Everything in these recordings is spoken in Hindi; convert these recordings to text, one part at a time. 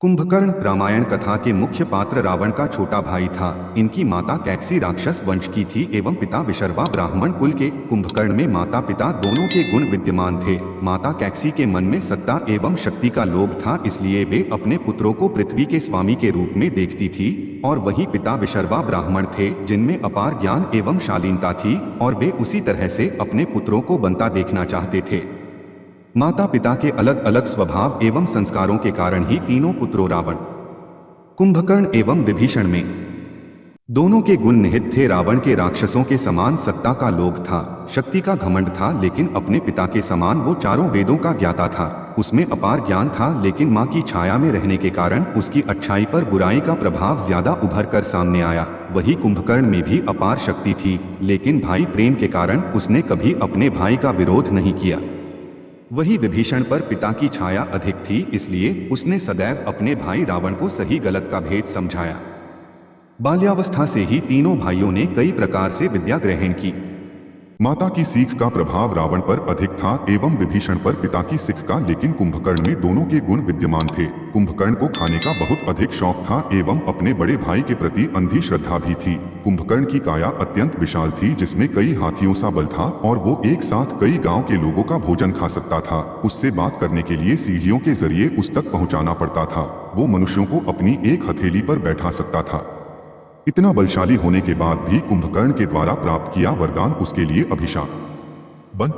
कुंभकर्ण रामायण कथा के मुख्य पात्र रावण का छोटा भाई था। इनकी माता कैकसी राक्षस वंश की थी एवं पिता विशर्वा ब्राह्मण कुल के। कुंभकर्ण में माता पिता दोनों के गुण विद्यमान थे। माता कैकसी के मन में सत्ता एवं शक्ति का लोभ था, इसलिए वे अपने पुत्रों को पृथ्वी के स्वामी के रूप में देखती थी। और वही पिता विशर्वा ब्राह्मण थे, जिनमें अपार ज्ञान एवं शालीनता थी, और वे उसी तरह से अपने पुत्रों को बनता देखना चाहते थे। माता पिता के अलग अलग स्वभाव एवं संस्कारों के कारण ही तीनों पुत्रों रावण, कुंभकर्ण एवं विभीषण में दोनों के गुण निहित थे। रावण के राक्षसों के समान सत्ता का लोभ था, शक्ति का घमंड था, लेकिन अपने पिता के समान वो चारों वेदों का ज्ञाता था। उसमें अपार ज्ञान था, लेकिन मां की छाया में रहने के कारण उसकी अच्छाई पर बुराई का प्रभाव ज्यादा उभर कर सामने आया। वही कुंभकर्ण में भी अपार शक्ति थी, लेकिन भाई प्रेम के कारण उसने कभी अपने भाई का विरोध नहीं किया। वही विभीषण पर पिता की छाया अधिक थी, इसलिए उसने सदैव अपने भाई रावण को सही गलत का भेद समझाया। बाल्यावस्था से ही तीनों भाइयों ने कई प्रकार से विद्या ग्रहण की। माता की सीख का प्रभाव रावण पर अधिक था एवं विभीषण पर पिता की सीख का, लेकिन कुंभकर्ण में दोनों के गुण विद्यमान थे। कुंभकर्ण को खाने का बहुत अधिक शौक था एवं अपने बड़े भाई के प्रति अंधी श्रद्धा भी थी। कुंभकर्ण की काया अत्यंत विशाल थी, जिसमें कई हाथियों सा बल था, और वो एक साथ कई गांव के लोगों का भोजन खा सकता था। उससे बात करने के लिए सीढ़ियों के जरिए उस तक पहुंचाना पड़ता था। वो मनुष्यों को अपनी एक हथेली पर बैठा सकता था। इतना बलशाली होने के बाद भी कुंभकर्ण के द्वारा प्राप्त किया वरदान उसके लिए अभिशाप बन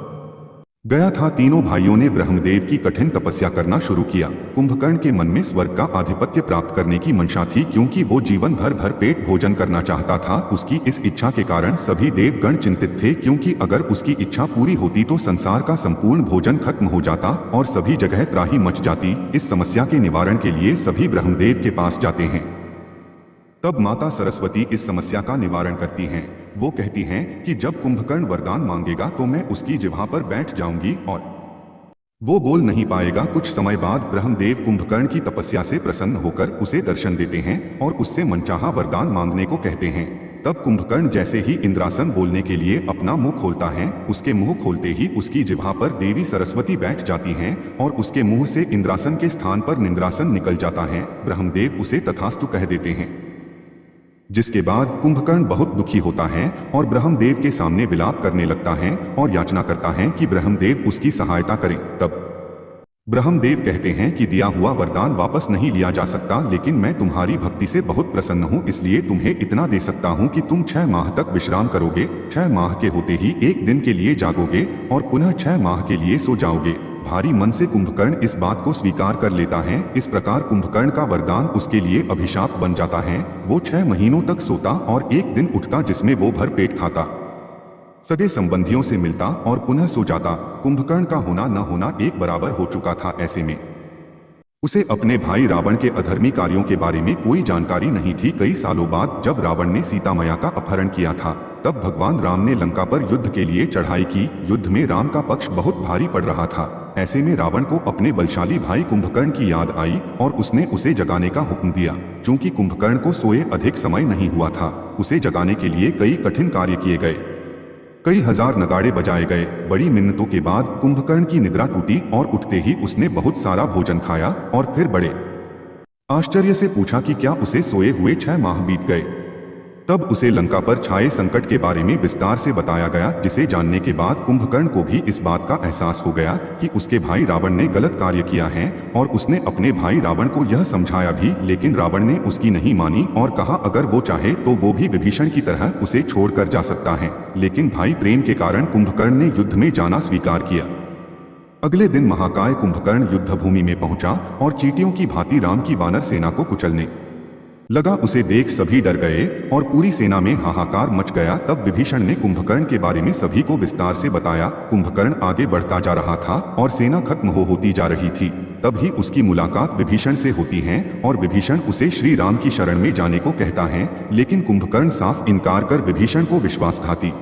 गया था। तीनों भाइयों ने ब्रह्मदेव की कठिन तपस्या करना शुरू किया। कुंभकर्ण के मन में स्वर्ग का आधिपत्य प्राप्त करने की मंशा थी, क्योंकि वो जीवन भर भरपेट भोजन करना चाहता था। उसकी इस इच्छा के कारण सभी देवगण चिंतित थे, क्योंकि अगर उसकी इच्छा पूरी होती तो संसार का संपूर्ण भोजन खत्म हो जाता और सभी जगह त्राही मच जाती। इस समस्या के निवारण के लिए सभी ब्रह्मदेव के पास जाते हैं। तब माता सरस्वती इस समस्या का निवारण करती हैं। वो कहती हैं कि जब कुंभकर्ण वरदान मांगेगा तो मैं उसकी जिह्वा पर बैठ जाऊंगी और वो बोल नहीं पाएगा। कुछ समय बाद ब्रह्मदेव कुंभकर्ण की तपस्या से प्रसन्न होकर उसे दर्शन देते हैं और उससे मनचाहा वरदान मांगने को कहते हैं। तब कुंभकर्ण जैसे ही इंद्रासन बोलने के लिए अपना मुंह खोलता है, उसके मुंह खोलते ही उसकी जिह्वा पर देवी सरस्वती बैठ जाती हैं और उसके मुंह से इंद्रासन के स्थान पर निंद्रासन निकल जाता है। ब्रह्मदेव उसे तथास्तु कह देते हैं, जिसके बाद कुंभकर्ण बहुत दुखी होता है और ब्रह्मदेव के सामने विलाप करने लगता है और याचना करता है कि ब्रह्मदेव उसकी सहायता करें। तब ब्रह्मदेव कहते हैं कि दिया हुआ वरदान वापस नहीं लिया जा सकता, लेकिन मैं तुम्हारी भक्ति से बहुत प्रसन्न हूँ, इसलिए तुम्हें इतना दे सकता हूँ कि तुम 6 माह तक विश्राम करोगे। 6 माह के होते ही एक दिन के लिए जागोगे और पुनः 6 माह के लिए सो जाओगे। भारी मन से कुंभकर्ण इस बात को स्वीकार कर लेता है। इस प्रकार कुंभकर्ण का वरदान उसके लिए अभिशाप बन जाता है। वो 6 महीनों तक सोता और एक दिन उठता, जिसमें वो भर पेट खाता, सगे संबंधियों से मिलता और पुनः सो जाता। कुंभकर्ण का होना न होना एक बराबर हो चुका था। ऐसे में उसे अपने भाई रावण के अधर्मी कार्यों के बारे में कोई जानकारी नहीं थी। कई सालों बाद जब रावण ने सीता मैया का अपहरण किया था, तब भगवान राम ने लंका पर युद्ध के लिए चढ़ाई की। युद्ध में राम का पक्ष बहुत भारी पड़ रहा था। ऐसे में रावण को अपने बलशाली भाई कुंभकर्ण की याद आई और उसने उसे जगाने का हुक्म दिया। चूंकि कुंभकर्ण को सोए अधिक समय नहीं हुआ था, उसे जगाने के लिए कई कठिन कार्य किए गए। कई हजार नगाड़े बजाए गए। बड़ी मिन्नतों के बाद कुंभकर्ण की निद्रा टूटी और उठते ही उसने बहुत सारा भोजन खाया और फिर बड़े आश्चर्य से पूछा कि क्या उसे सोए हुए 6 माह बीत गए। तब उसे लंका पर छाए संकट के बारे में विस्तार से बताया गया, जिसे जानने के बाद कुंभकर्ण को भी इस बात का एहसास हो गया कि उसके भाई रावण ने गलत कार्य किया है, और उसने अपने भाई रावण को यह समझाया भी, लेकिन रावण ने उसकी नहीं मानी और कहा अगर वो चाहे तो वो भी विभीषण की तरह उसे छोड़कर जा सकता है। लेकिन भाई प्रेम के कारण कुंभकर्ण ने युद्ध में जाना स्वीकार किया। अगले दिन महाकाय कुंभकर्ण युद्ध भूमि में पहुंचा और चींटियों की भांति राम की वानर सेना को कुचलने लगा। उसे देख सभी डर गए और पूरी सेना में हाहाकार मच गया। तब विभीषण ने कुंभकर्ण के बारे में सभी को विस्तार से बताया। कुंभकर्ण आगे बढ़ता जा रहा था और सेना खत्म होती जा रही थी। तब ही उसकी मुलाकात विभीषण से होती है और विभीषण उसे श्री राम की शरण में जाने को कहता है, लेकिन कुंभकर्ण साफ इनकार कर विभीषण को विश्वासघाती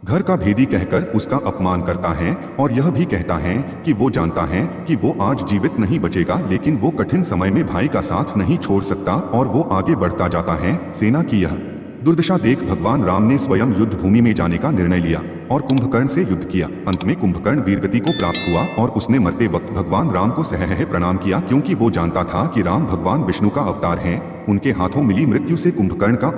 घर का भेदी कहकर उसका अपमान करता है और यह भी कहता है कि वो जानता है कि वो आज जीवित नहीं बचेगा, लेकिन वो कठिन समय में भाई का साथ नहीं छोड़ सकता और वो आगे बढ़ता जाता है। सेना की यह दुर्दशा देख भगवान राम ने स्वयं युद्ध भूमि में जाने का निर्णय लिया। और कुंभकर्ण से युद्ध किया। अंत में कुंभकर्ण वीरगति को प्राप्त हुआ और उसने मरते वक्त भगवान राम को सहर्ष प्रणाम किया, क्योंकि वो जानता था कि राम भगवान विष्णु का अवतार हैं। उनके हाथों मिली मृत्यु से कुंभकर्ण का